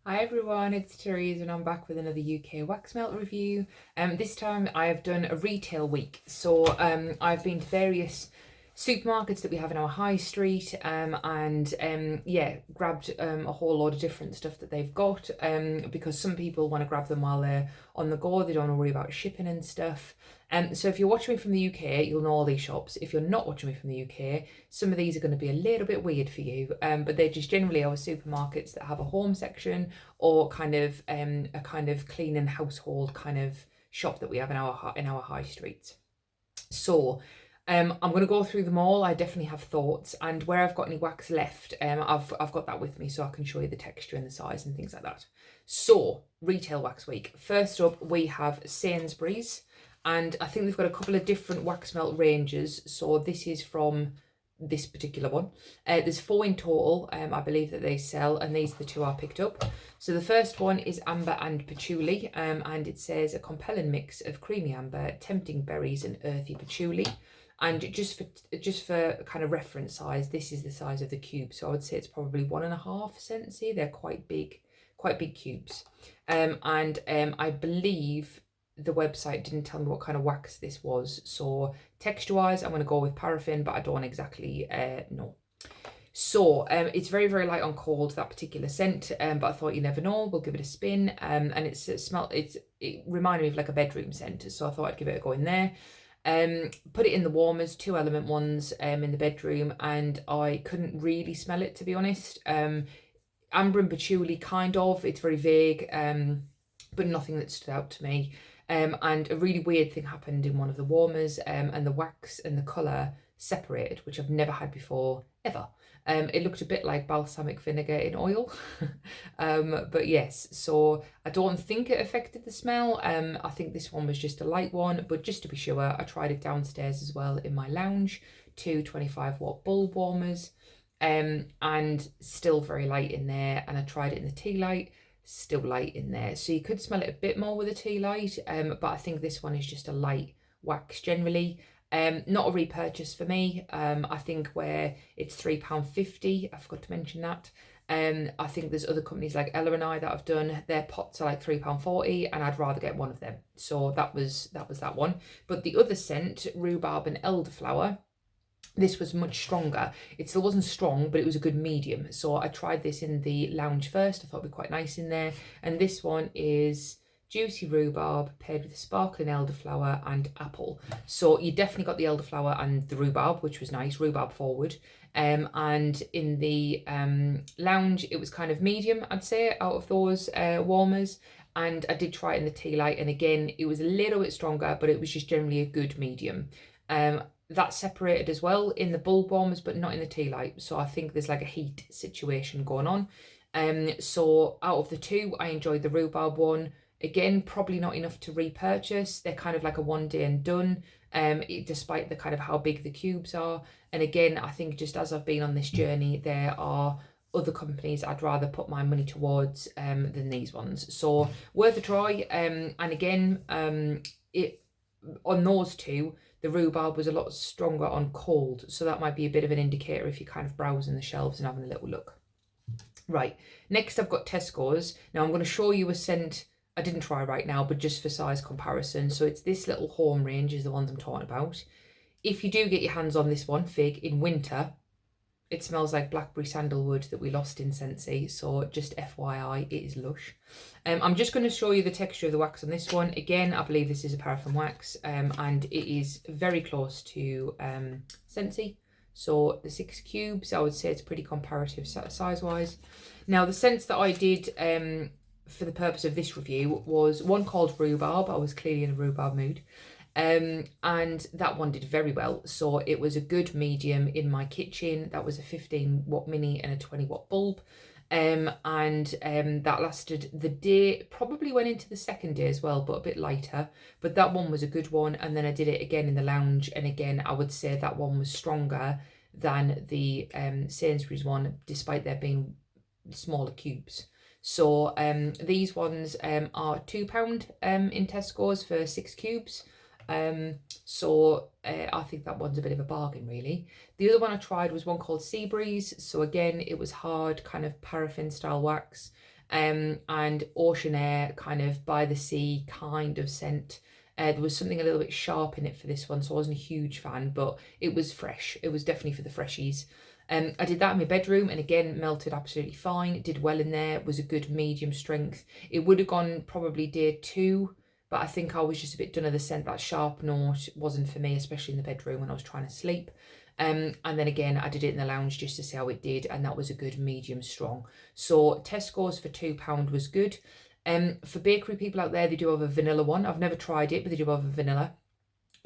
Hi everyone, it's Therese and I'm back with another UK wax melt review. This time I've done a retail week. So I've been to various supermarkets that we have in our high street and yeah, grabbed a whole lot of different stuff that they've got because some people want to grab them while they're on the go. They don't want to worry about shipping and stuff. So if you're watching me from the UK, you'll know all these shops. If you're not watching me from the UK, some of these are going to be a little bit weird for you, but they're just generally our supermarkets that have a home section or kind of a kind of clean and household kind of shop that we have in our high streets. So I'm going to go through them all. I definitely have thoughts, and where I've got any wax left, I've got that with me so I can show you the texture and the size and things like that. So retail wax week. First up, we have Sainsbury's, and I think they've got a couple of different wax melt ranges. So this is from this particular one. There's 4 in total, I believe, that they sell, and these are the 2 I picked up. So the first one is amber and patchouli, and it says a compelling mix of creamy amber, tempting berries, and earthy patchouli. And just for kind of reference size, this is the size of the cube. So I would say it's probably 1.5 cents. They're quite big cubes. I believe the website didn't tell me what kind of wax this was. So texture wise, I'm going to go with paraffin, but I don't exactly know. So it's very, very light on cold, that particular scent, but I thought you never know, we'll give it a spin. And it reminded me of like a bedroom scent, so I thought I'd give it a go in there. Put it in the warmers, 2 element ones in the bedroom, and I couldn't really smell it, to be honest. Amber and patchouli, kind of, it's very vague, but nothing that stood out to me. And a really weird thing happened in one of the warmers, and the wax and the colour separated, which I've never had before, ever. It looked a bit like balsamic vinegar in oil. But yes, so I don't think it affected the smell. I think this one was just a light one, but just to be sure, I tried it downstairs as well in my lounge, 2 25-watt bulb warmers, and still very light in there. And I tried it in the tea light, still light in there. So you could smell it a bit more with a tea light, but I think this one is just a light wax generally. Not a repurchase for me. I think where it's £3.50, I forgot to mention that. I think there's other companies like Ella and I that have done, their pots are like £3.40, and I'd rather get one of them. So that was that one. But the other scent, rhubarb and elderflower, this was much stronger. It still wasn't strong, but it was a good medium. So I tried this in the lounge first. I thought it'd be quite nice in there. And this one is juicy rhubarb paired with sparkling elderflower and apple. So you definitely got the elderflower and the rhubarb, which was nice, rhubarb forward. And in the lounge, it was kind of medium, I'd say, out of those warmers. And I did try it in the tea light, and again, it was a little bit stronger, but it was just generally a good medium. That separated as well in the bulb warmers, but not in the tea light. So I think there's like a heat situation going on. So out of the 2, I enjoyed the rhubarb one. Again, probably not enough to repurchase. They're kind of like a 1 day and done, despite the kind of how big the cubes are. And again, I think just as I've been on this journey, there are other companies I'd rather put my money towards than these ones. So worth a try. And again, it on those 2, the rhubarb was a lot stronger on cold, so that might be a bit of an indicator if you're kind of browsing the shelves and having a little look. Right, next I've got Tesco's. Now I'm going to show you a scent I didn't try right now, but just for size comparison. So it's this little home range is the ones I'm talking about. If you do get your hands on this one, Fig, in winter, it smells like blackberry sandalwood that we lost in Scentsy, so just FYI, it is lush. I'm just going to show you the texture of the wax on this one. Again, I believe this is a paraffin wax, and it is very close to Scentsy. So the 6 cubes, I would say it's pretty comparative size-wise. Now, the scents that I did for the purpose of this review was one called Rhubarb. I was clearly in a rhubarb mood. And that one did very well. So it was a good medium in my kitchen. That was a 15-watt mini and a 20-watt bulb. That lasted the day, probably went into the second day as well, but a bit lighter. But that one was a good one. And then I did it again in the lounge. And again, I would say that one was stronger than the Sainsbury's one, despite there being smaller cubes. So these ones are £2 in Tesco's for 6 cubes. I think that one's a bit of a bargain, really. The other one I tried was one called Sea Breeze. So again, it was hard, kind of paraffin style wax. and ocean air, kind of by the sea kind of scent. There was something a little bit sharp in it for this one, so I wasn't a huge fan, but it was fresh. It was definitely for the freshies. I did that in my bedroom, and again, melted absolutely fine. It did well in there. It was a good medium strength. It would have gone probably day 2, but I think I was just a bit done of the scent. That sharp note wasn't for me, especially in the bedroom when I was trying to sleep. And then again, I did it in the lounge just to see how it did, and that was a good medium strong. So Tesco's for £2 was good. For bakery people out there, they do have a vanilla one. I've never tried it, but they do have a vanilla.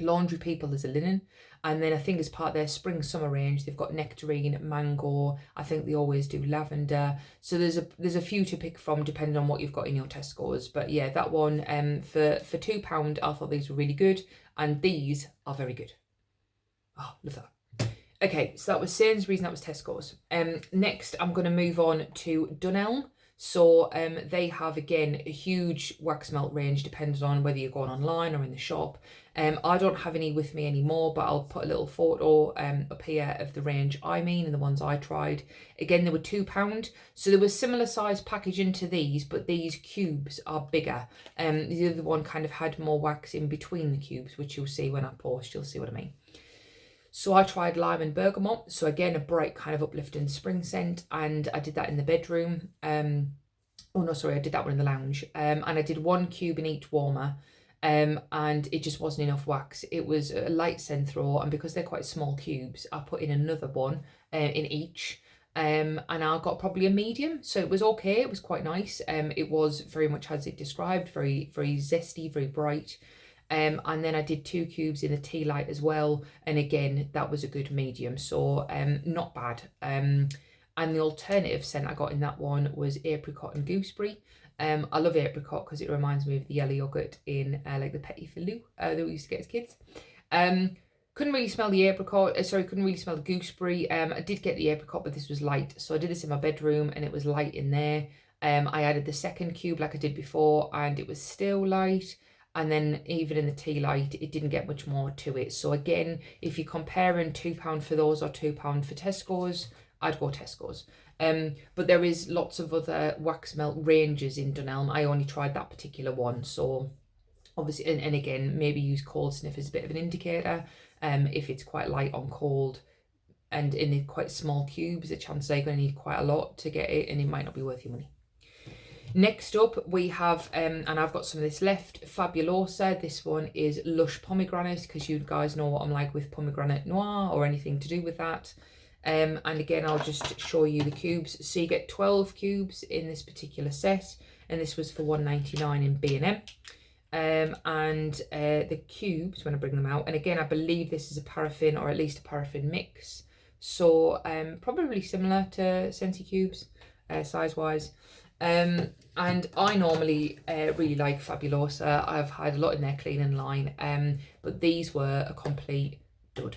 Laundry people, there's a linen. And then I think as part of their spring summer range, they've got nectarine, mango. I think they always do lavender. So there's a few to pick from depending on what you've got in your Tesco's. But yeah, that one for £2, I thought these were really good, and these are very good. Oh, love that. Okay, so that was Sainsbury's and that was Tesco's. Next, I'm going to move on to Dunelm. So they have, again, a huge wax melt range, depending on whether you're going online or in the shop. I don't have any with me anymore, but I'll put a little photo up here of the range I mean and the ones I tried. Again, they were £2. So there was similar size packaging to these, but these cubes are bigger. The other one kind of had more wax in between the cubes, which you'll see when I post, you'll see what I mean. So I tried lime and bergamot. So again, a bright kind of uplifting spring scent. And I did that in the bedroom. Oh no, sorry, I did that one in the lounge. And I did 1 cube in each warmer. And it just wasn't enough wax. It was a light Synthro. And because they're quite small cubes, I put in another one in each. And I got probably a medium. So it was okay. It was quite nice. It was very much as it described. Very, very zesty, very bright. And then I did 2 cubes in a tea light as well, and again that was a good medium, so not bad. And the alternative scent I got in that one was apricot and gooseberry. I love apricot because it reminds me of the yellow yogurt in like the Petit Filou that we used to get as kids. Couldn't really smell the apricot, couldn't really smell the gooseberry. I did get the apricot, but this was light, so I did this in my bedroom and it was light in there. I added the second cube like I did before and it was still light. And then even in the tea light, it didn't get much more to it. So again, if you're comparing £2 for those or £2 for Tesco's, I'd go Tesco's. But there is lots of other wax melt ranges in Dunelm. I only tried that particular one. So obviously, and again, maybe use cold sniff as a bit of an indicator. If it's quite light on cold and in quite small cubes, the chances are you're going to need quite a lot to get it, and it might not be worth your money. Next up, we have, and I've got some of this left, Fabulosa. This one is Lush Pomegranate, because you guys know what I'm like with pomegranate noir or anything to do with that. And again, I'll just show you the cubes. So you get 12 cubes in this particular set, and this was for £1.99 in B&M. And the cubes, when I bring them out, and again, I believe this is a paraffin or at least a paraffin mix. So probably similar to Scentsy cubes, size-wise. And I normally really like Fabulosa. I've had a lot in their cleaning line, but these were a complete dud.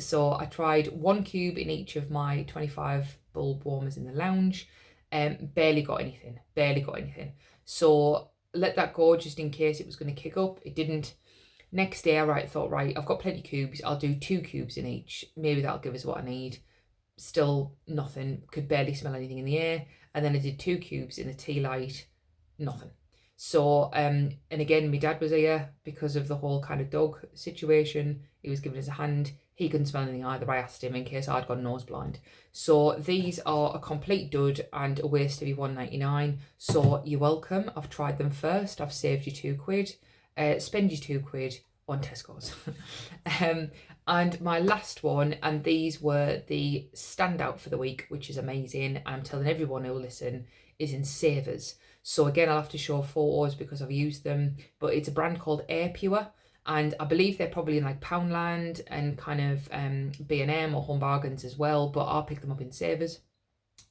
So I tried 1 cube in each of my 25 bulb warmers in the lounge. Barely got anything. So let that go just in case it was going to kick up. It didn't. Next day I thought, I've got plenty of cubes. I'll do 2 cubes in each. Maybe that'll give us what I need. Still nothing. Could barely smell anything in the air. And then I did 2 cubes in the tea light, nothing. So, and again, my dad was here because of the whole kind of dog situation. He was giving us a hand. He couldn't smell anything either. I asked him in case I'd gone nose blind. So these are a complete dud and a waste of your £1.99. So you're welcome. I've tried them first. I've saved you £2. Spend your £2 on Tesco's. And my last one, and these were the standout for the week, which is amazing. I'm telling everyone who'll listen, is in Savers. So again, I'll have to show photos because I've used them, but it's a brand called Air Pure. And I believe they're probably in like Poundland and kind of B&M or Home Bargains as well, but I'll pick them up in Savers.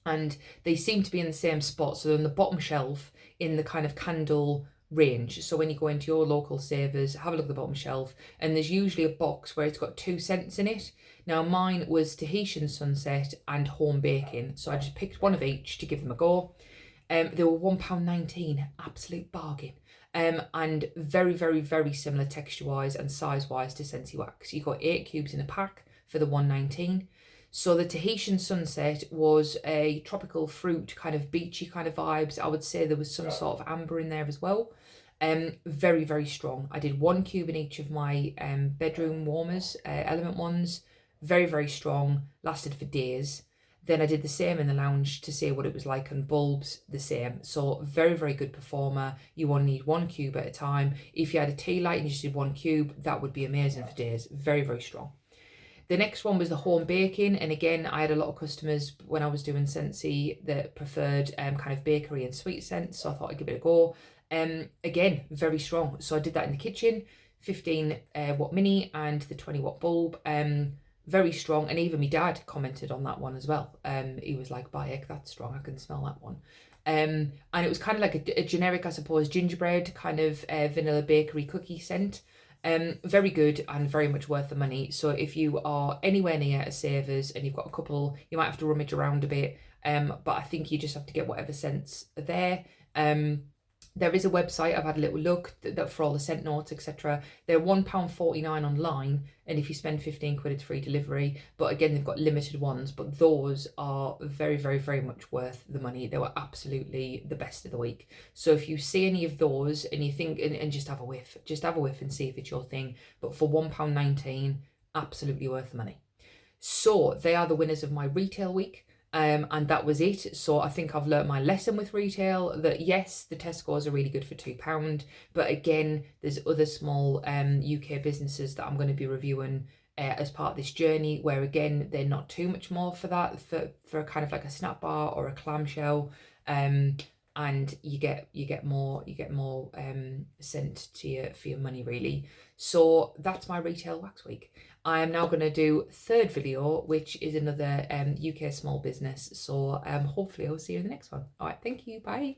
And they seem to be in the same spot. So they're on the bottom shelf in the kind of candle range. So when you go into your local Savers, have a look at the bottom shelf, and there's usually a box where it's got 2 scents in it. Now mine was Tahitian Sunset and Home Baking, so I just picked one of each to give them a go. They were £1.19, absolute bargain. And very, very, very similar texture wise and size wise to Scentsy Wax. You got 8 cubes in a pack for the £1.19. So the Tahitian sunset was a tropical fruit, kind of beachy kind of vibes. I would say there was some sort of amber in there as well. Very, very strong. I did 1 cube in each of my bedroom warmers, element ones. Very, very strong. Lasted for days. Then I did the same in the lounge to see what it was like on bulbs, the same. So very, very good performer. You only need 1 cube at a time. If you had a tea light and you just did 1 cube, that would be amazing for days. Very, very strong. The next one was the home baking, and again, I had a lot of customers when I was doing Scentsy that preferred kind of bakery and sweet scents, so I thought I'd give it a go. Again, very strong. So I did that in the kitchen, 15 watt mini and the 20 watt bulb. Very strong, and even my dad commented on that one as well. He was like, "Bayek, that's strong. I can smell that one." And it was kind of like a generic, I suppose, gingerbread kind of vanilla bakery cookie scent. Very good and very much worth the money. So if you are anywhere near a Savers and you've got a couple, you might have to rummage around a bit. But I think you just have to get whatever scents are there. There is a website, I've had a little look, that for all the scent notes, etc. They're £1.49 online, and if you spend 15 quid, it's free delivery. But again, they've got limited ones, but those are very, very, very much worth the money. They were absolutely the best of the week. So if you see any of those and you think, and just have a whiff, and see if it's your thing. But for £1.19, absolutely worth the money. So they are the winners of my retail week. And that was it. So I think I've learnt my lesson with retail, that yes, the Tesco's are really good for £2, but again, there's other small UK businesses that I'm going to be reviewing as part of this journey, where again, they're not too much more for that, for kind of like a snap bar or a clamshell. And you get more sent to you for your money, really. So that's my retail wax week. I am now going to do third video, which is another UK small business. So hopefully I'll see you in the next one. All right, thank you. Bye.